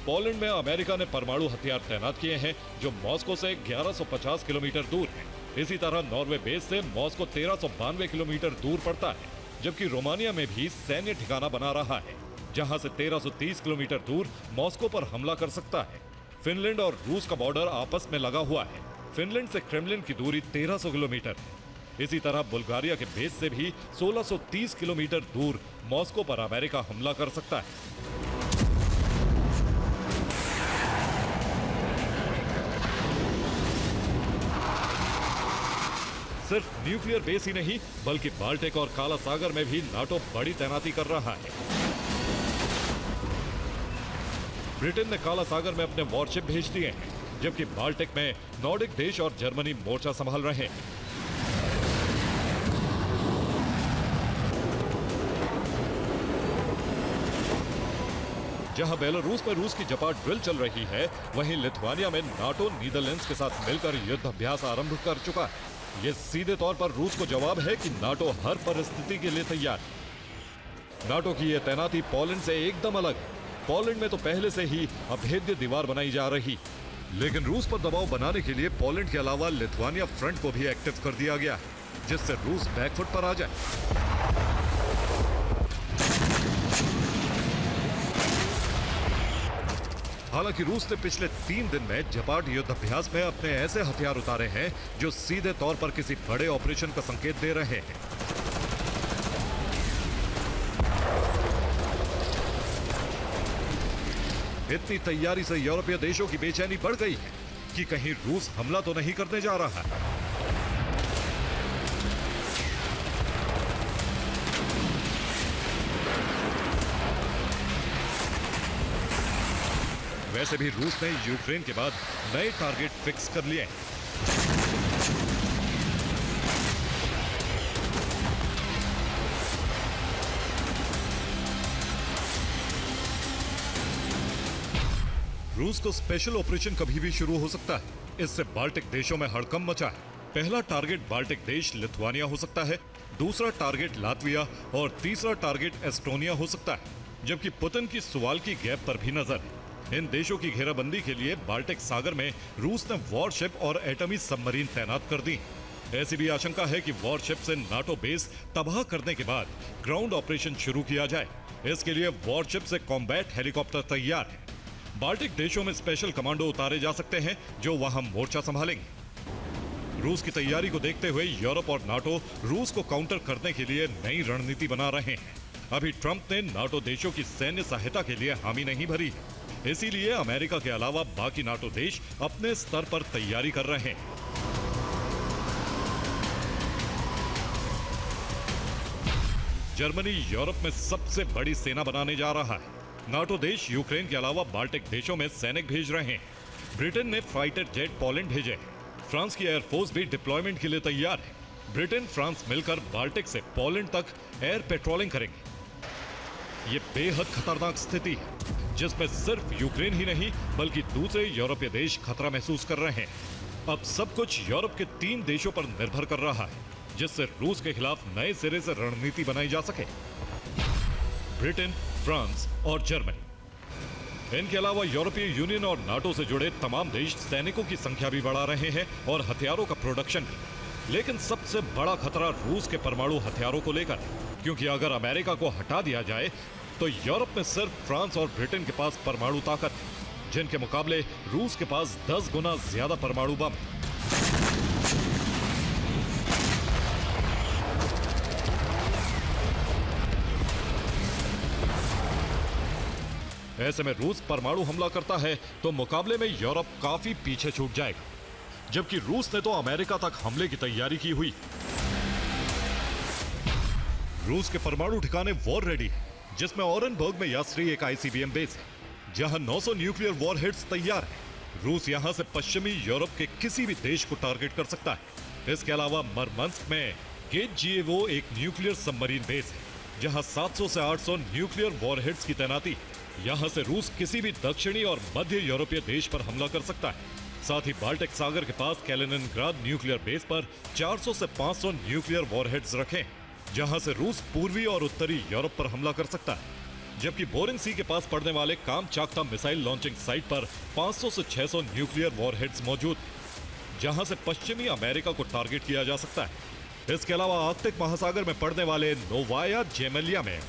पोलैंड में अमेरिका ने परमाणु हथियार तैनात किए हैं, जो मॉस्को से 1150 किलोमीटर दूर है। इसी तरह नॉर्वे बेस से मॉस्को 1392 किलोमीटर दूर पड़ता है, जबकि रोमानिया में भी सैन्य ठिकाना बना रहा है, जहां से 1330 किलोमीटर दूर मॉस्को पर हमला कर सकता है। फिनलैंड और रूस का बॉर्डर आपस में लगा हुआ है। फिनलैंड से क्रेमलिन की दूरी 1300 किलोमीटर है। इसी तरह बुल्गारिया के बेस से भी 1630 किलोमीटर दूर मॉस्को पर अमेरिका हमला कर सकता है। सिर्फ न्यूक्लियर बेस ही नहीं, बल्कि बाल्टिक और काला सागर में भी नाटो बड़ी तैनाती कर रहा है। ब्रिटेन ने काला सागर में अपने वॉरशिप भेज दिए हैं, जबकि बाल्टिक में नॉर्डिक देश और जर्मनी मोर्चा संभाल रहे हैं। जहां बेलारूस में रूस की जपाट ड्रिल चल रही है, वहीं लिथुआनिया में नाटो नीदरलैंड्स के साथ मिलकर युद्ध अभ्यास आरंभ कर चुका है। ये सीधे तौर पर रूस को जवाब है कि नाटो हर परिस्थिति के लिए तैयार है। नाटो की यह तैनाती पोलैंड से एकदम अलग है। पोलैंड में तो पहले से ही अभेद्य दीवार बनाई जा रही, लेकिन रूस पर दबाव बनाने के लिए पोलैंड के अलावा लिथुआनिया फ्रंट को भी एक्टिव कर दिया गया है, जिससे रूस बैकफुट पर आ जाए। हालांकि रूस ने पिछले 3 दिन में जपाट युद्ध अभ्यास में अपने ऐसे हथियार उतारे हैं जो सीधे तौर पर किसी बड़े ऑपरेशन का संकेत दे रहे हैं। इतनी तैयारी से यूरोपीय देशों की बेचैनी बढ़ गई है कि कहीं रूस हमला तो नहीं करने जा रहा है। वैसे भी रूस ने यूक्रेन के बाद नए टारगेट फिक्स कर लिए हैं। रूस को स्पेशल ऑपरेशन कभी भी शुरू हो सकता है। इससे बाल्टिक देशों में हड़कंप मचा है। पहला टारगेट बाल्टिक देश लिथुआनिया हो सकता है, दूसरा टारगेट लातविया और तीसरा टारगेट एस्टोनिया हो सकता है, जबकि पुतिन की सुवाल्की गैप पर भी नजर है। इन देशों की घेराबंदी के लिए बाल्टिक सागर में रूस ने वॉरशिप और एटमी सबमरीन तैनात कर दी। ऐसी भी आशंका है कि वॉरशिप से नाटो बेस तबाह करने के बाद ग्राउंड ऑपरेशन शुरू किया जाए। इसके लिए वॉरशिप से कॉम्बैट हेलीकॉप्टर तैयार है। बाल्टिक देशों में स्पेशल कमांडो उतारे जा सकते हैं, जो वहां मोर्चा संभालेंगे। रूस की तैयारी को देखते हुए यूरोप और नाटो रूस को काउंटर करने के लिए नई रणनीति बना रहे हैं। अभी ट्रंप ने नाटो देशों की सैन्य सहायता के लिए हामी नहीं भरी है, इसीलिए अमेरिका के अलावा बाकी नाटो देश अपने स्तर पर तैयारी कर रहे हैं। जर्मनी यूरोप में सबसे बड़ी सेना बनाने जा रहा है। नाटो देश यूक्रेन के अलावा बाल्टिक देशों में सैनिक भेज रहे हैं। ब्रिटेन ने फाइटर जेट पोलैंड भेजे हैं। फ्रांस की एयरफोर्स भी डिप्लॉयमेंट के लिए तैयार है। ब्रिटेन फ्रांस मिलकर बाल्टिक से पोलैंड तक एयर पेट्रोलिंग करेंगे। ये बेहद खतरनाक स्थिति है, जिसमें सिर्फ यूक्रेन ही नहीं बल्कि दूसरे यूरोपीय देश खतरा महसूस कर रहे हैं। अब सब कुछ यूरोप के 3 देशों पर निर्भर कर रहा है, जिससे रूस के खिलाफ नए सिरे से रणनीति बनाई जा सके। ब्रिटेन, फ्रांस और जर्मनी। इनके अलावा यूरोपीय यूनियन और नाटो से जुड़े तमाम देश सैनिकों की संख्या भी बढ़ा रहे हैं और हथियारों का प्रोडक्शन भी। लेकिन सबसे बड़ा खतरा रूस के परमाणु हथियारों को लेकर है, क्योंकि अगर अमेरिका को हटा दिया जाए तो यूरोप में सिर्फ फ्रांस और ब्रिटेन के पास परमाणु ताकत है, जिनके मुकाबले रूस के पास 10 गुना ज्यादा परमाणु बम है। ऐसे में रूस परमाणु हमला करता है तो मुकाबले में यूरोप काफी पीछे छूट जाएगा, जबकि रूस ने तो अमेरिका तक हमले की तैयारी की हुई। रूस के परमाणु ठिकाने वॉर रेडी है, जिसमें ओरेनबर्ग में यास्त्री एक आईसीबीएम बेस है, जहां 900 न्यूक्लियर वॉरहेड्स तैयार है। रूस यहां से पश्चिमी यूरोप के किसी भी देश को टारगेट कर सकता है। इसके अलावा मरमंस्क में गेजीएवो एक न्यूक्लियर सबमरीन बेस है, जहां 700 से 800 न्यूक्लियर वॉरहेड्स की तैनाती है। यहां से रूस किसी भी दक्षिणी और मध्य यूरोपीय देश पर हमला कर सकता है। साथ ही बाल्टिक सागर के पास कैलिनिनग्राड न्यूक्लियर बेस पर 400 से 500 न्यूक्लियर वॉरहेड्स रखे, जहां से रूस पूर्वी और उत्तरी यूरोप पर हमला कर सकता है। जबकि बोरिंग सी के पास पड़ने वाले कामचाकता मिसाइल लॉन्चिंग साइट पर 500 से 600 न्यूक्लियर वॉरहेड्स मौजूद, जहां से पश्चिमी अमेरिका को टारगेट किया जा सकता है। इसके अलावा आर्कटिक महासागर में पड़ने वाले नोवाया जेमेलिया में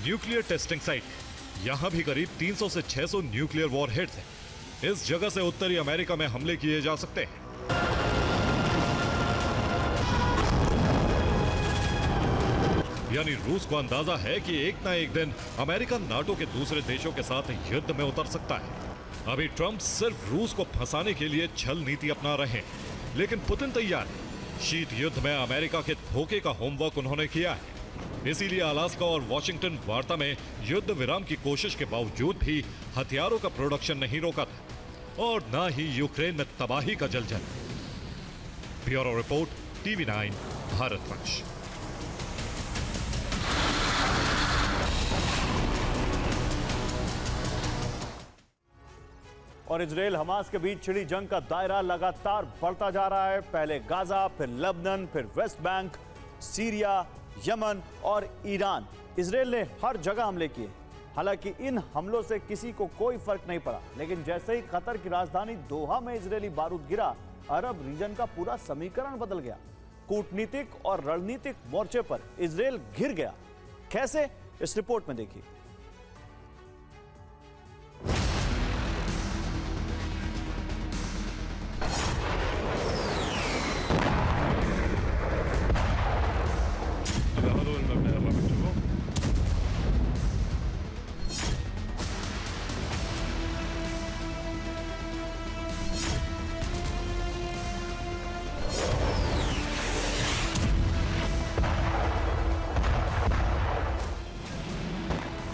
न्यूक्लियर टेस्टिंग साइट, यहां भी करीब 300 से 600 न्यूक्लियर वॉरहेड्स हैं। इस जगह से उत्तरी अमेरिका में हमले किए जा सकते हैं। यानी रूस को अंदाजा है कि एक ना एक दिन अमेरिका नाटो के दूसरे देशों के साथ युद्ध में उतर सकता है। अभी ट्रंप सिर्फ रूस को फंसाने के लिए छल नीति अपना रहे हैं, लेकिन पुतिन तैयार है। शीत युद्ध में अमेरिका के धोखे का होमवर्क उन्होंने किया है। इसीलिए अलास्का और वॉशिंगटन वार्ता में युद्ध विराम की कोशिश के बावजूद भी हथियारों का प्रोडक्शन नहीं रोका था, और न ही यूक्रेन में तबाही का जलजल। Bureau report, TV9 भारतवंश। और इजराइल हमास के बीच छिड़ी जंग का दायरा लगातार बढ़ता जा रहा है। पहले गाजा, फिर लेबनान, फिर वेस्ट बैंक, सीरिया, यमन और ईरान। इजराइल ने हर जगह हमले किए। हालांकि इन हमलों से किसी को कोई फर्क नहीं पड़ा, लेकिन जैसे ही कतर की राजधानी दोहा में इजरायली बारूद गिरा, अरब रीजन का पूरा समीकरण बदल गया। कूटनीतिक और रणनीतिक मोर्चे पर इजराइल घिर गया। कैसे, इस रिपोर्ट में देखिए।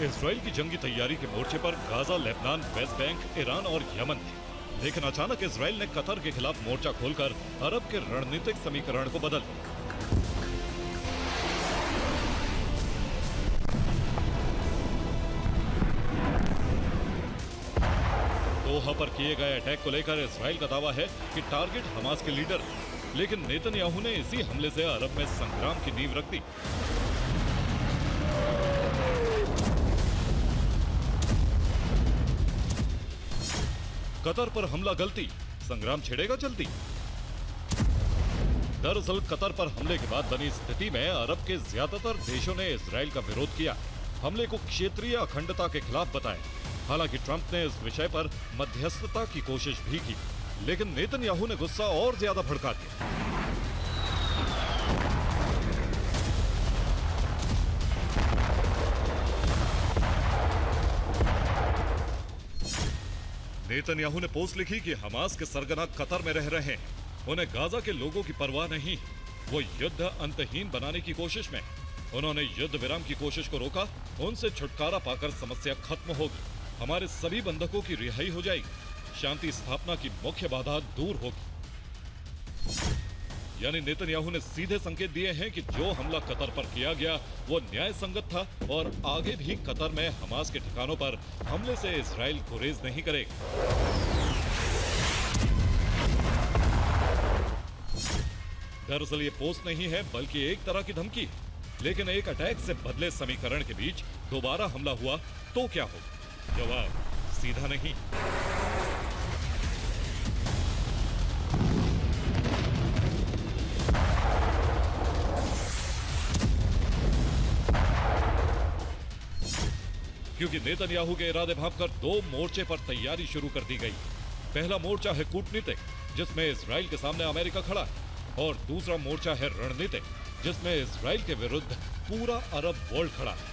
इजराइल की जंगी तैयारी के मोर्चे पर Gaza, Lebanon, West Bank, Iran और यमन थे। लेकिन अचानक इजराइल ने कतर के खिलाफ मोर्चा खोलकर अरब के रणनीतिक समीकरण को बदल दिया। दोहा पर किए गए अटैक को लेकर इजराइल का दावा है कि टारगेट हमास के लीडर है, लेकिन नेतन्याहू ने इसी हमले से अरब में संग्राम की नींव रख दी। कतर पर हमला गलती, संग्राम छिड़ेगा जल्दी। दरअसल कतर पर हमले के बाद बनी स्थिति में अरब के ज्यादातर देशों ने इजराइल का विरोध किया, हमले को क्षेत्रीय अखंडता के खिलाफ बताया। हालांकि ट्रंप ने इस विषय पर मध्यस्थता की कोशिश भी की, लेकिन नेतन्याहू ने गुस्सा और ज्यादा भड़का दिया। नेतन्याहू ने पोस्ट लिखी कि हमास के सरगना कतर में रह रहे हैं, उन्हें गाजा के लोगों की परवाह नहीं, वो युद्ध अंतहीन बनाने की कोशिश में। उन्होंने युद्ध विराम की कोशिश को रोका, उनसे छुटकारा पाकर समस्या खत्म होगी, हमारे सभी बंधकों की रिहाई हो जाएगी, शांति स्थापना की मुख्य बाधा दूर होगी। यानी नेतन्याहू ने सीधे संकेत दिए हैं कि जो हमला कतर पर किया गया वो न्याय संगत था, और आगे भी कतर में हमास के ठिकानों पर हमले से इजराइल गुरेज नहीं करेगा। दरअसल ये पोस्ट नहीं है, बल्कि एक तरह की धमकी। लेकिन एक अटैक से बदले समीकरण के बीच दोबारा हमला हुआ तो क्या होगा? जवाब सीधा नहीं। क्योंकि नेतन्याहू के इरादे भांपकर 2 मोर्चे पर तैयारी शुरू कर दी गई। पहला मोर्चा है कूटनीतिक, जिसमें इजराइल के सामने अमेरिका खड़ा है, और दूसरा मोर्चा है रणनीतिक, जिसमें इजराइल के विरुद्ध पूरा अरब वर्ल्ड खड़ा है।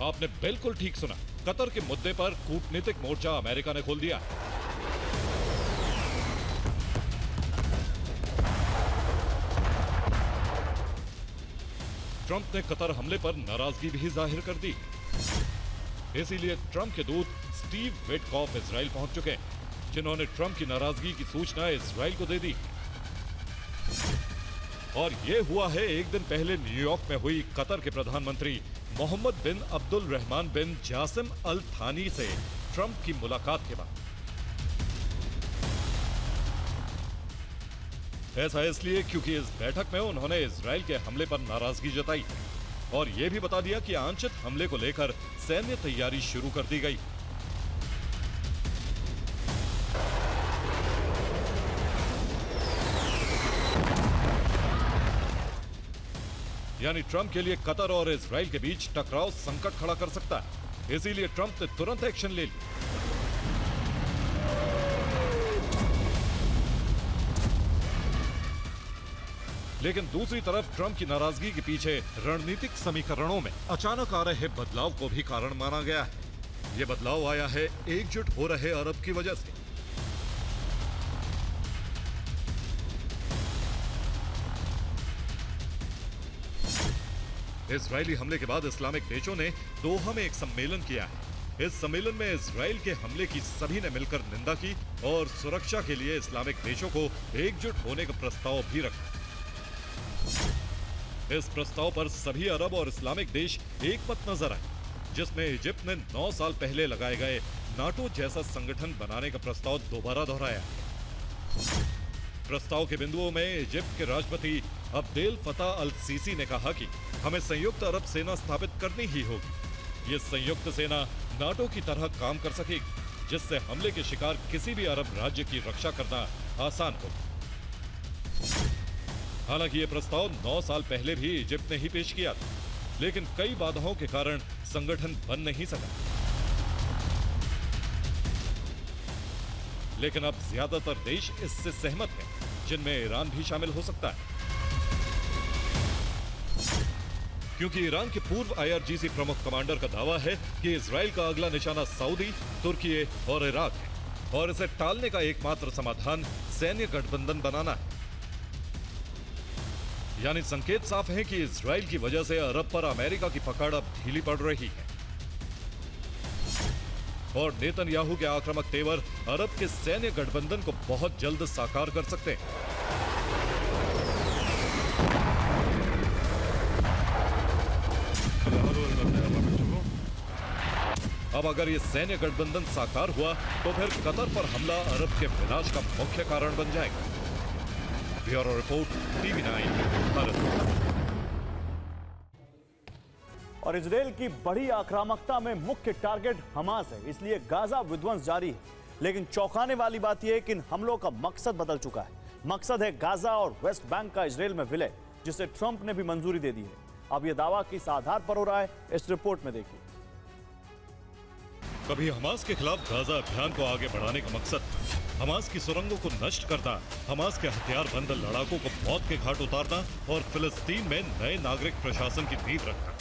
आपने बिल्कुल ठीक सुना, कतर के मुद्दे पर कूटनीतिक मोर्चा अमेरिका ने खोल दिया। ट्रंप ने कतर हमले पर नाराजगी भी जाहिर कर दी। इसीलिए ट्रंप के दूत स्टीव विटकॉफ इजराइल पहुंच चुके हैं, जिन्होंने ट्रंप की नाराजगी की सूचना इजराइल को दे दी। और ये हुआ है एक दिन पहले न्यूयॉर्क में हुई कतर के प्रधानमंत्री मोहम्मद बिन अब्दुल रहमान बिन जासिम अल थानी से ट्रंप की मुलाकात के बाद। ऐसा इसलिए क्योंकि इस बैठक में उन्होंने इजराइल के हमले पर नाराजगी जताई और यह भी बता दिया कि आंशिक हमले को लेकर सैन्य तैयारी शुरू कर दी गई। यानी ट्रंप के लिए कतर और इजराइल के बीच टकराव संकट खड़ा कर सकता है। इसीलिए ट्रंप ने तुरंत एक्शन ले लिया। लेकिन दूसरी तरफ ट्रंप की नाराजगी के पीछे रणनीतिक समीकरणों में अचानक आ रहे बदलाव को भी कारण माना गया है। यह बदलाव आया है एकजुट हो रहे अरब की वजह से। इजरायली हमले के बाद इस्लामिक देशों ने दोहा में एक सम्मेलन किया है। इस सम्मेलन में इजराइल के हमले की सभी ने मिलकर निंदा की और सुरक्षा के लिए इस्लामिक देशों को एकजुट होने का प्रस्ताव भी रखा। इस प्रस्ताव पर सभी अरब और इस्लामिक देश एकमत नजर आए, जिसमें इजिप्ट ने 9 साल पहले लगाए गए नाटो जैसा संगठन बनाने का प्रस्ताव दोबारा दोहराया। प्रस्ताव के बिंदुओं में इजिप्ट के राष्ट्रपति अब्देल फताह अल सीसी ने कहा कि हमें संयुक्त अरब सेना स्थापित करनी ही होगी। ये संयुक्त सेना नाटो की तरह काम कर सकेगी, जिससे हमले के शिकार किसी भी अरब राज्य की रक्षा करना आसान होगा। हालांकि ये प्रस्ताव 9 साल पहले भी इजिप्ट ने ही पेश किया था, लेकिन कई बाधाओं के कारण संगठन बन नहीं सका। लेकिन अब ज्यादातर देश इससे सहमत हैं, जिनमें ईरान भी शामिल हो सकता है, क्योंकि ईरान के पूर्व आईआरजीसी प्रमुख कमांडर का दावा है कि इजराइल का अगला निशाना सऊदी, तुर्की और इराक है और इसे टालने का एकमात्र समाधान सैन्य गठबंधन बनाना है। यानी संकेत साफ है कि इजराइल की वजह से अरब पर अमेरिका की पकड़ अब ढीली पड़ रही है और नेतन्याहू के आक्रामक तेवर अरब के सैन्य गठबंधन को बहुत जल्द साकार कर सकते हैं। अब अगर ये सैन्य गठबंधन साकार हुआ तो फिर कतर पर हमला अरब के विनाश का मुख्य कारण बन जाएगा। Bureau report, TV9 Bharat. और इजराइल की बड़ी आक्रामकता में मुख्य टारगेट हमास है, इसलिए गाजा विध्वंस जारी है। लेकिन चौंकाने वाली बात यह है कि इन हमलों का मकसद बदल चुका है। मकसद है गाजा और वेस्ट बैंक का इजराइल में विलय, जिसे ट्रंप ने भी मंजूरी दे दी है। अब यह दावा किस आधार पर हो रहा है, इस रिपोर्ट में देखिए। कभी हमास के खिलाफ गाजा अभियान को आगे बढ़ाने का मकसद हमास की सुरंगों को नष्ट करना, हमास के हथियारबंद लड़ाकों को मौत के घाट उतारना और फिलिस्तीन में नए नागरिक प्रशासन की नींव रखना।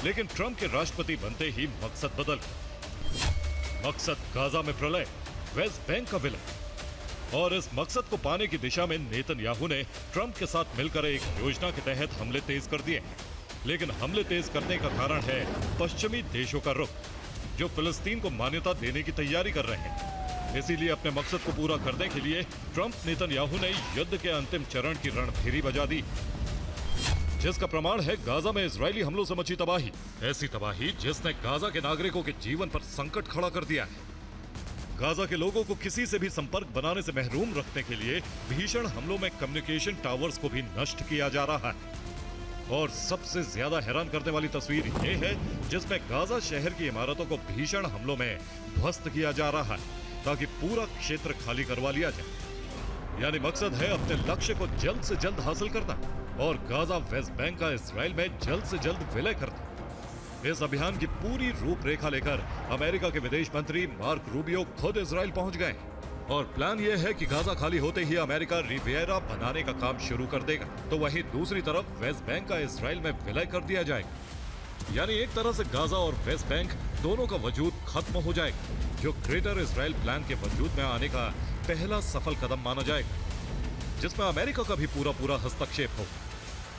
लेकिन ट्रंप के राष्ट्रपति बनते ही मकसद बदल गया। मकसद गाजा में प्रलय, वेस्ट बैंक का विलय। और इस मकसद को पाने की दिशा में नेतन्याहू ने ट्रंप के साथ मिलकर एक योजना के तहत हमले तेज कर दिए। लेकिन हमले तेज करने का कारण है पश्चिमी देशों का रुख, जो फिलिस्तीन को मान्यता देने की तैयारी कर रहे हैं। इसीलिए अपने मकसद को पूरा करने के लिए ट्रंप नेतन्याहू ने युद्ध के अंतिम चरण की रणभेरी बजा दी, जिसका प्रमाण है गाजा में इजरायली हमलों से मची तबाही। ऐसी तबाही जिसने गाजा के नागरिकों के जीवन पर संकट खड़ा कर दिया है। गाजा के लोगों को किसी से भी संपर्क बनाने से महरूम रखने के लिए भीषण हमलों में कम्युनिकेशन टावर्स को भी नष्ट किया जा रहा है। और सबसे ज्यादा हैरान करने वाली तस्वीर ये है, जिसमें गाजा शहर की इमारतों को भीषण हमलों में ध्वस्त किया जा रहा है, ताकि पूरा क्षेत्र खाली करवा लिया जाए। यानी मकसद है अपने लक्ष्य को जल्द से जल्द हासिल करना और गाजा वेस्ट बैंक का इजराइल में जल्द से जल्द विलय करना। इस अभियान की पूरी रूपरेखा लेकर अमेरिका के विदेश मंत्री मार्क रूबियो खुद इजराइल पहुंच गए और प्लान यह है कि गाजा खाली होते ही अमेरिका रिविएरा बनाने का काम शुरू कर देगा, तो वहीं दूसरी तरफ वेस्ट बैंक का इजराइल में विलय कर दिया जाएगा। यानी एक तरह से गाजा और वेस्ट बैंक दोनों का वजूद खत्म हो जाएगा, जो ग्रेटर इजराइल प्लान के वजूद में आने का पहला सफल कदम माना जाएगा, जिसमें अमेरिका का भी पूरा हस्तक्षेप होगा।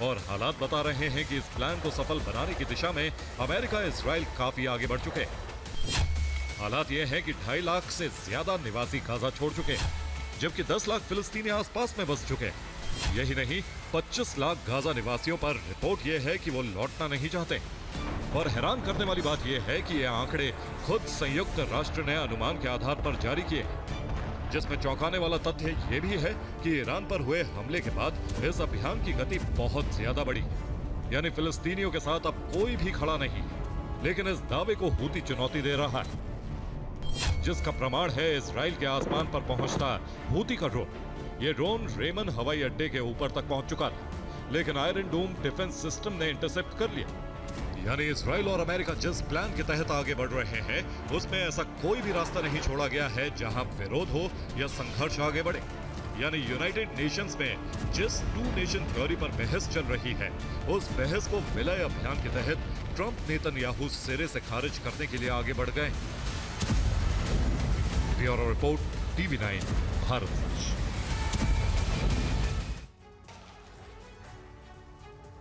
और हालात बता रहे हैं कि इस प्लान को सफल बनाने की दिशा में अमेरिका इजराइल काफी आगे बढ़ चुके हैं। हालात यह है कि 2.5 लाख से ज्यादा निवासी गाजा छोड़ चुके हैं, जबकि 10 लाख फिलिस्तीनी आसपास में बस चुके हैं। यही नहीं, 25 लाख गाजा निवासियों पर रिपोर्ट यह है कि वो लौटना नहीं चाहते। और हैरान करने वाली बात यह है कि ये आंकड़े खुद संयुक्त राष्ट्र ने अनुमान के आधार पर जारी किए, जिसमें चौंकाने वाला तथ्य ये भी है कि ईरान पर हुए हमले के बाद इस अभियान की गति बहुत ज्यादा बढ़ी। यानी फिलिस्तीनियों के साथ अब कोई भी खड़ा नहीं, लेकिन इस दावे को हूती चुनौती दे रहा है, जिसका प्रमाण है इजराइल के आसमान पर पहुंचता हूती का ड्रोन। ये ड्रोन रेमन हवाई अड्डे के ऊपर तक पहुंच चुका था, लेकिन आयरन डोम डिफेंस सिस्टम ने इंटरसेप्ट कर लिया। यानी इजराइल और अमेरिका जिस प्लान के तहत आगे बढ़ रहे हैं, उसमें ऐसा कोई भी रास्ता नहीं छोड़ा गया है जहां विरोध हो या संघर्ष आगे बढ़े। यानी यूनाइटेड नेशंस में जिस 2 नेशन थ्योरी पर बहस चल रही है, उस बहस को विलय अभियान के तहत ट्रंप नेतन्याहू सिरे से खारिज करने के लिए आगे बढ़ गए। Bureau report, TV9 Bharat.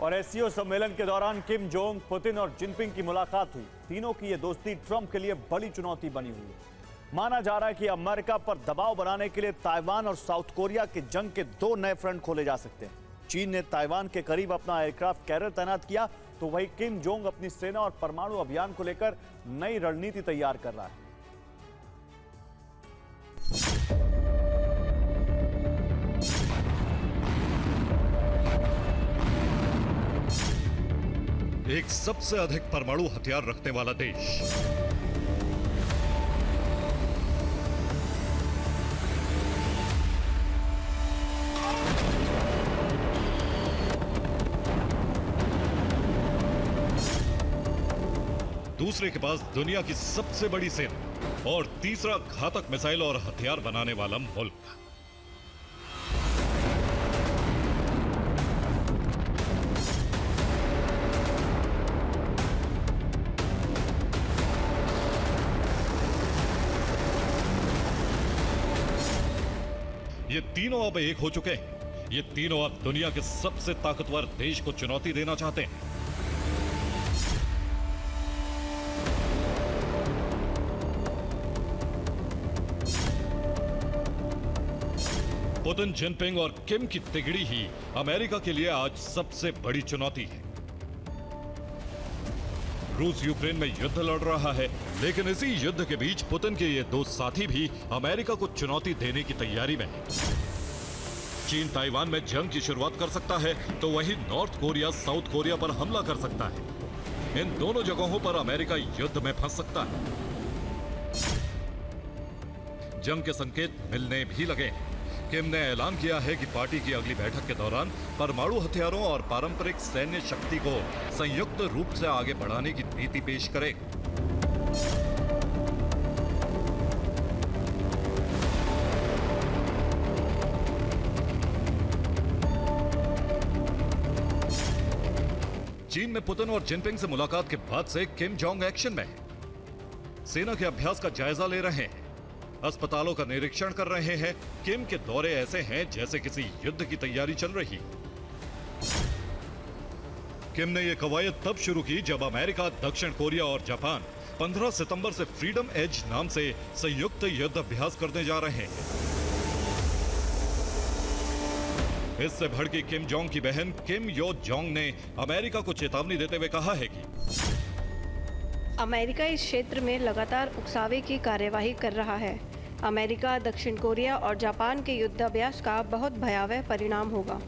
और एससीओ सम्मेलन के दौरान किम जोंग, पुतिन और जिनपिंग की मुलाकात हुई। तीनों की यह दोस्ती ट्रंप के लिए बड़ी चुनौती बनी हुई है। माना जा रहा है कि अमेरिका पर दबाव बनाने के लिए ताइवान और साउथ कोरिया के जंग के 2 नए फ्रंट खोले जा सकते हैं। चीन ने ताइवान के करीब अपना एयरक्राफ्ट कैरियर तैनात किया, तो वही किम जोंग अपनी सेना और परमाणु अभियान को लेकर नई रणनीति तैयार कर रहा है। एक सबसे अधिक परमाणु हथियार रखने वाला देश, दूसरे के पास दुनिया की सबसे बड़ी सेना और तीसरा घातक मिसाइल और हथियार बनाने वाला मुल्क। ये तीनों अब एक हो चुके हैं। ये तीनों अब दुनिया के सबसे ताकतवर देश को चुनौती देना चाहते हैं। पुतिन, जिनपिंग और किम की तिगड़ी ही अमेरिका के लिए आज सबसे बड़ी चुनौती है। रूस यूक्रेन में युद्ध लड़ रहा है, लेकिन इसी युद्ध के बीच पुतिन के ये 2 साथी भी अमेरिका को चुनौती देने की तैयारी में हैं। चीन ताइवान में जंग की शुरुआत कर सकता है, तो वहीं नॉर्थ कोरिया साउथ कोरिया पर हमला कर सकता है। इन दोनों जगहों पर अमेरिका युद्ध में फंस सकता है। जंग के संकेत मिलने भी लगे हैं। किम ने ऐलान किया है कि पार्टी की अगली बैठक के दौरान परमाणु हथियारों और पारंपरिक सैन्य शक्ति को संयुक्त रूप से आगे बढ़ाने की नीति पेश करेगा। चीन में पुतिन और जिनपिंग से मुलाकात के बाद से किम जोंग एक्शन में है। सेना के अभ्यास का जायजा ले रहे हैं, अस्पतालों का निरीक्षण कर रहे हैं। किम के दौरे ऐसे हैं जैसे किसी युद्ध की तैयारी चल रही। किम ने यह कवायद तब शुरू की जब अमेरिका, दक्षिण कोरिया और जापान 15 सितंबर से फ्रीडम एज नाम से संयुक्त युद्ध अभ्यास करने जा रहे हैं। इससे भड़की किम जोंग की बहन किम यो जोंग ने अमेरिका को चेतावनी देते हुए कहा है कि अमेरिका इस क्षेत्र में लगातार उकसावे की कार्यवाही कर रहा है। अमेरिका, दक्षिण कोरिया और जापान के युद्धाभ्यास का बहुत भयावह परिणाम होगा।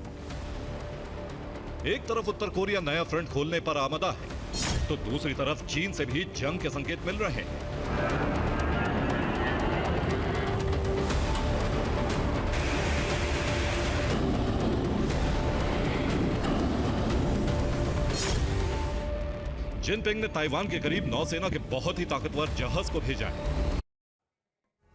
एक तरफ उत्तर कोरिया नया फ्रंट खोलने पर आमदा है, तो दूसरी तरफ चीन से भी जंग के संकेत मिल रहे हैं। जिनपिंग ने ताइवान के करीब नौसेना के बहुत ही ताकतवर जहाज को भेजा है।